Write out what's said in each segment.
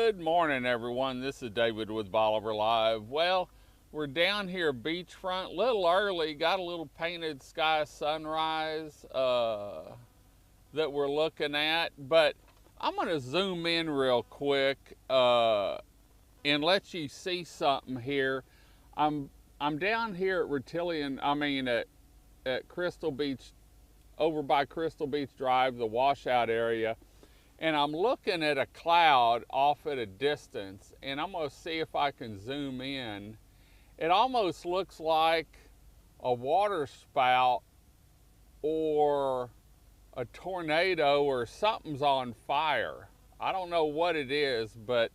Good morning, everyone. This is David with Bolivar Live. Well, we're down here beachfront, a little early, got a little painted sky sunrise that we're looking at, but I'm going to zoom in real quick and let you see something here. I'm down here at at Crystal Beach, over by Crystal Beach Drive, the washout area. And I'm looking at a cloud off at a distance, and I'm going to see if I can zoom in. It almost looks like a water spout or a tornado or something's on fire. I don't know what it is, but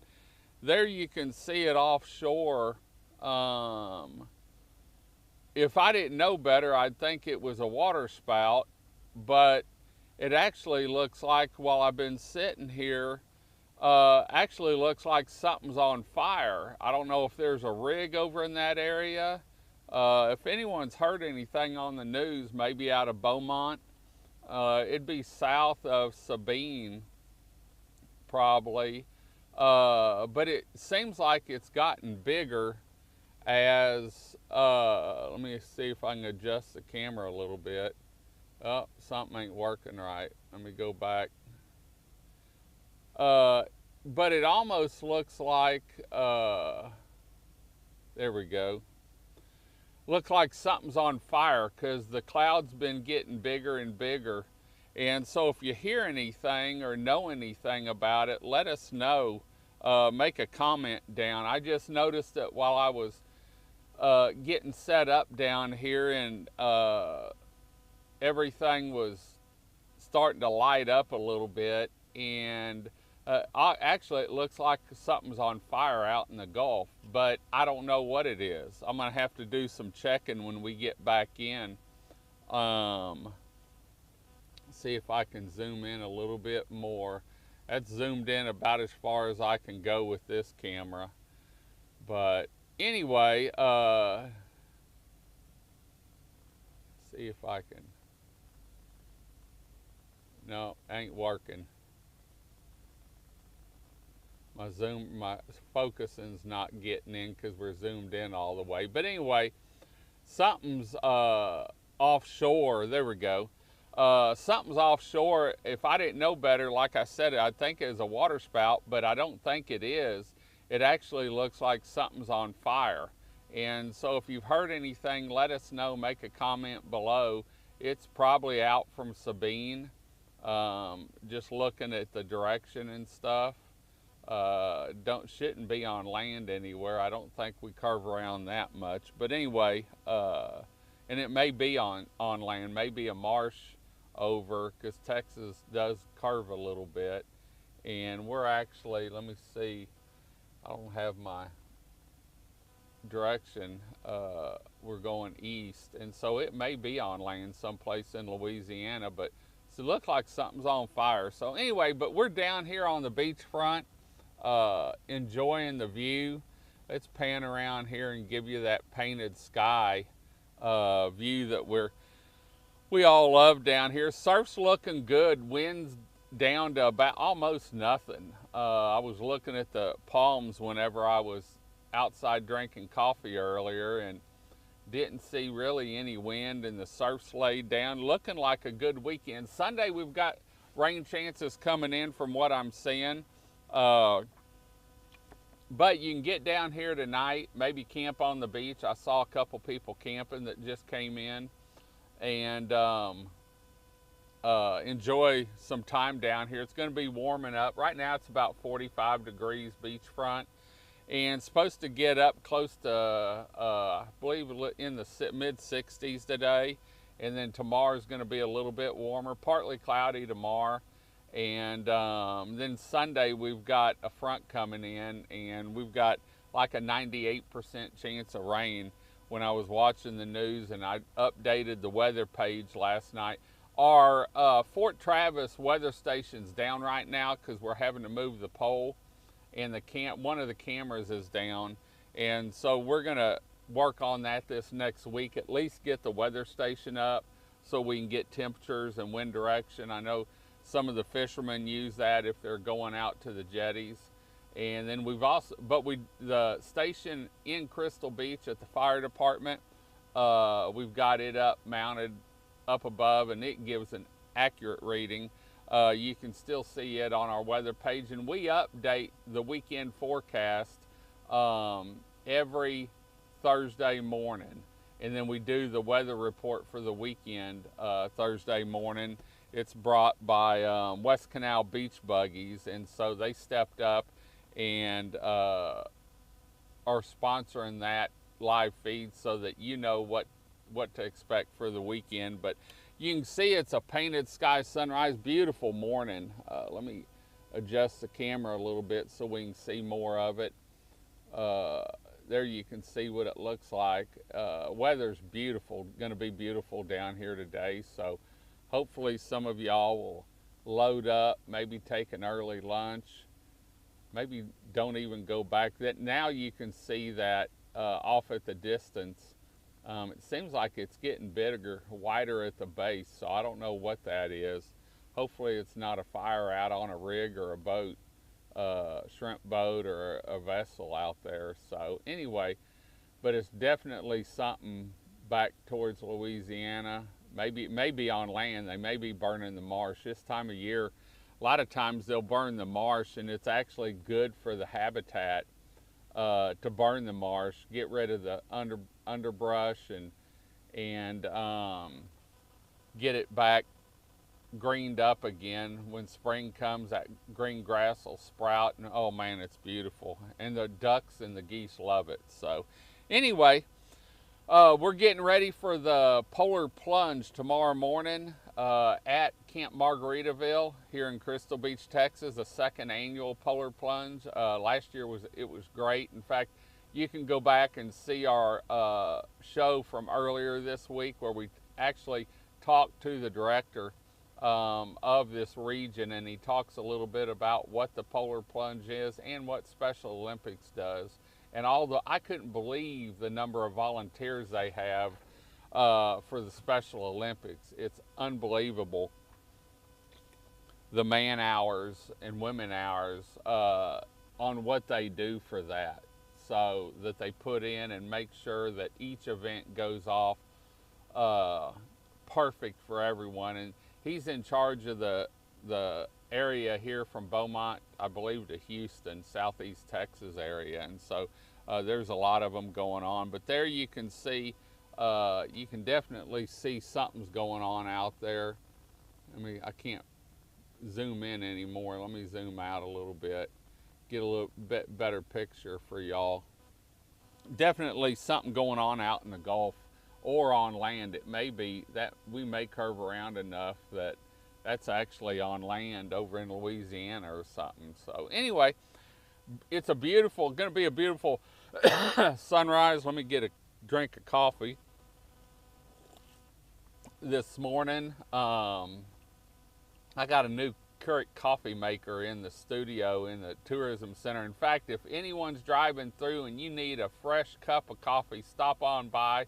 there you can see it offshore. If I didn't know better, I'd think it was a water spout, but it actually looks like, while I've been sitting here, actually looks like something's on fire. I don't know if there's a rig over in that area. If anyone's heard anything on the news, maybe out of Beaumont, it'd be south of Sabine, probably. But it seems like it's gotten bigger as, let me see if I can adjust the camera a little bit. Oh, something ain't working right. Let me go back. But it almost looks like, there we go. Looks like something's on fire because the cloud's been getting bigger and bigger. And so if you hear anything or know anything about it, let us know. Make a comment down. I just noticed that while I was getting set up down here, and everything was starting to light up a little bit, and actually it looks like something's on fire out in the Gulf, but I don't know what it is. I'm gonna have to do some checking when we get back in. See if I can zoom in a little bit more. That's zoomed in about as far as I can go with this camera. But anyway, see if I can. No, ain't working. My focusing's not getting in because we're zoomed in all the way. But anyway, something's offshore. There we go. Something's offshore. If I didn't know better, like I said, I'd think it was a water spout, but I don't think it is. It actually looks like something's on fire. And so if you've heard anything, let us know. Make a comment below. It's probably out from Sabine. Just looking at the direction and stuff. Shouldn't be on land anywhere. I don't think we curve around that much. But anyway, and it may be on land, maybe a marsh over, because Texas does curve a little bit. And we're actually, let me see, I don't have my direction. We're going east, and so it may be on land someplace in Louisiana, but it looks like something's on fire. So anyway, but we're down here on the beachfront, enjoying the view. Let's pan around here and give you that painted sky view that we all love down here. Surf's looking good. Wind's down to about almost nothing. I was looking at the palms whenever I was outside drinking coffee earlier, and didn't see really any wind, and the surf's laid down. Looking like a good weekend. Sunday we've got rain chances coming in from what I'm seeing. But you can get down here tonight, maybe camp on the beach. I saw a couple people camping that just came in, and enjoy some time down here. It's going to be warming up. Right now it's about 45 degrees beachfront, and supposed to get up close to, I believe, in the mid-60s today. And then tomorrow's going to be a little bit warmer, partly cloudy tomorrow. And then Sunday we've got a front coming in, and we've got like a 98% chance of rain. When I was watching the news, and I updated the weather page last night, our Fort Travis weather station's down right now because we're having to move the pole, and one of the cameras is down. And so we're gonna work on that this next week, at least get the weather station up so we can get temperatures and wind direction. I know some of the fishermen use that if they're going out to the jetties. And then we've also, the station in Crystal Beach at the fire department, we've got it up, mounted up above, and it gives an accurate reading. You can still see it on our weather page, and we update the weekend forecast every Thursday morning. And then we do the weather report for the weekend Thursday morning. It's brought by West Canal Beach Buggies, and so they stepped up and are sponsoring that live feed so that you know what to expect for the weekend. But you can see it's a painted sky sunrise, beautiful morning. Let me adjust the camera a little bit so we can see more of it. There you can see what it looks like. Weather's beautiful, going to be beautiful down here today. So hopefully some of y'all will load up, maybe take an early lunch, maybe don't even go back. That now you can see that off at the distance. It seems like it's getting bigger, wider at the base, so I don't know what that is. Hopefully it's not a fire out on a rig or a boat, shrimp boat or a vessel out there. So anyway, but it's definitely something back towards Louisiana. Maybe on land. They may be burning the marsh this time of year. A lot of times they'll burn the marsh, and it's actually good for the habitat to burn the marsh, get rid of the underbrush, and get it back greened up again. When spring comes, that green grass will sprout, and oh man, it's beautiful. And the ducks and the geese love it. So anyway, we're getting ready for the polar plunge tomorrow morning at Camp Margaritaville here in Crystal Beach, Texas, the second annual polar plunge. Last year it was great. In fact, you can go back and see our show from earlier this week where we actually talked to the director of this region, and he talks a little bit about what the polar plunge is and what Special Olympics does. And I couldn't believe the number of volunteers they have for the Special Olympics. It's unbelievable, the man hours and women hours on what they do for that. So that they put in and make sure that each event goes off perfect for everyone. And he's in charge of the area here from Beaumont, I believe, to Houston, southeast Texas area. And so there's a lot of them going on. But there you can see, you can definitely see something's going on out there. I can't zoom in anymore. Let me zoom out a little bit, get a little bit better picture for y'all. Definitely something going on out in the Gulf or on land. It may be that we may curve around enough that that's actually on land over in Louisiana or something. So anyway, it's going to be a beautiful sunrise. Let me get a drink of coffee this morning. I got a new Keurig coffee maker in the studio in the tourism center. In fact, if anyone's driving through and you need a fresh cup of coffee, stop on by.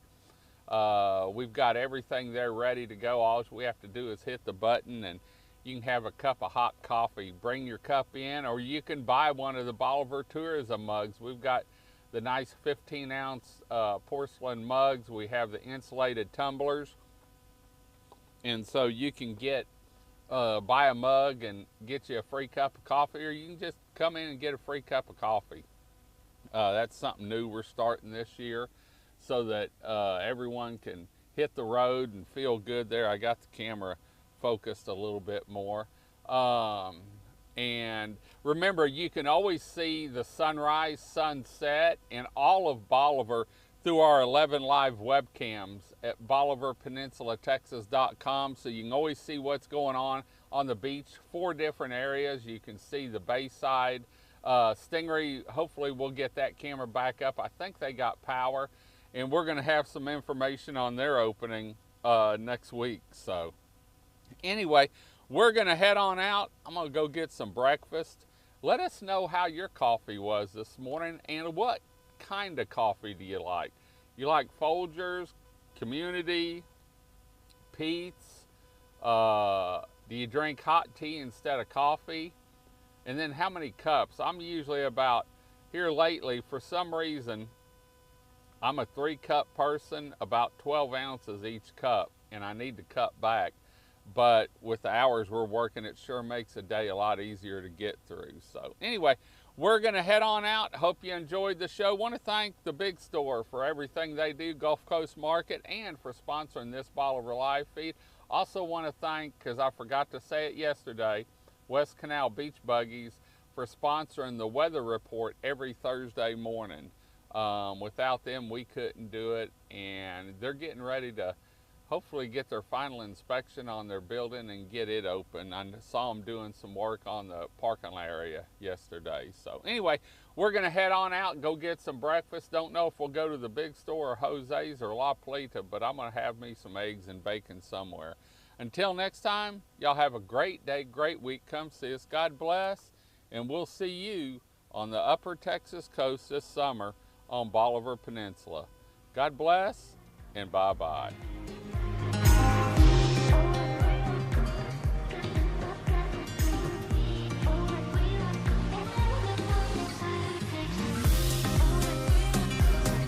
We've got everything there ready to go. All we have to do is hit the button and you can have a cup of hot coffee. Bring your cup in, or you can buy one of the Bolivar tourism mugs. We've got the nice 15-ounce porcelain mugs. We have the insulated tumblers. And so you can buy a mug and get you a free cup of coffee, or you can just come in and get a free cup of coffee. That's something new we're starting this year so that everyone can hit the road and feel good there. I got the camera focused a little bit more. And remember, you can always see the sunrise, sunset, and all of Bolivar through our 11 live webcams at BolivarPeninsulaTexas.com. So you can always see what's going on the beach. 4 different areas. You can see the bayside. Stingray, hopefully we'll get that camera back up. I think they got power. And we're going to have some information on their opening next week. So anyway, we're going to head on out. I'm going to go get some breakfast. Let us know how your coffee was this morning and what kind of coffee do you like? You like Folgers, Community, Pete's? Do you drink hot tea instead of coffee? And then how many cups? I'm usually about, here lately, for some reason, I'm a 3-cup person, about 12 ounces each cup, and I need to cut back. But with the hours we're working, it sure makes a day a lot easier to get through. So anyway, we're going to head on out. Hope you enjoyed the show. Want to thank the big store for everything they do, Gulf Coast Market, and for sponsoring this Bolivar live feed. Also want to thank, because I forgot to say it yesterday, West Canal Beach Buggies for sponsoring the weather report every Thursday morning. Without them, we couldn't do it, and they're getting ready to hopefully get their final inspection on their building and get it open. I saw them doing some work on the parking lot area yesterday. So anyway, we're going to head on out and go get some breakfast. Don't know if we'll go to the big store or Jose's or La Plata, but I'm going to have me some eggs and bacon somewhere. Until next time, y'all have a great day, great week. Come see us. God bless, and we'll see you on the upper Texas coast this summer on Bolivar Peninsula. God bless, and bye-bye.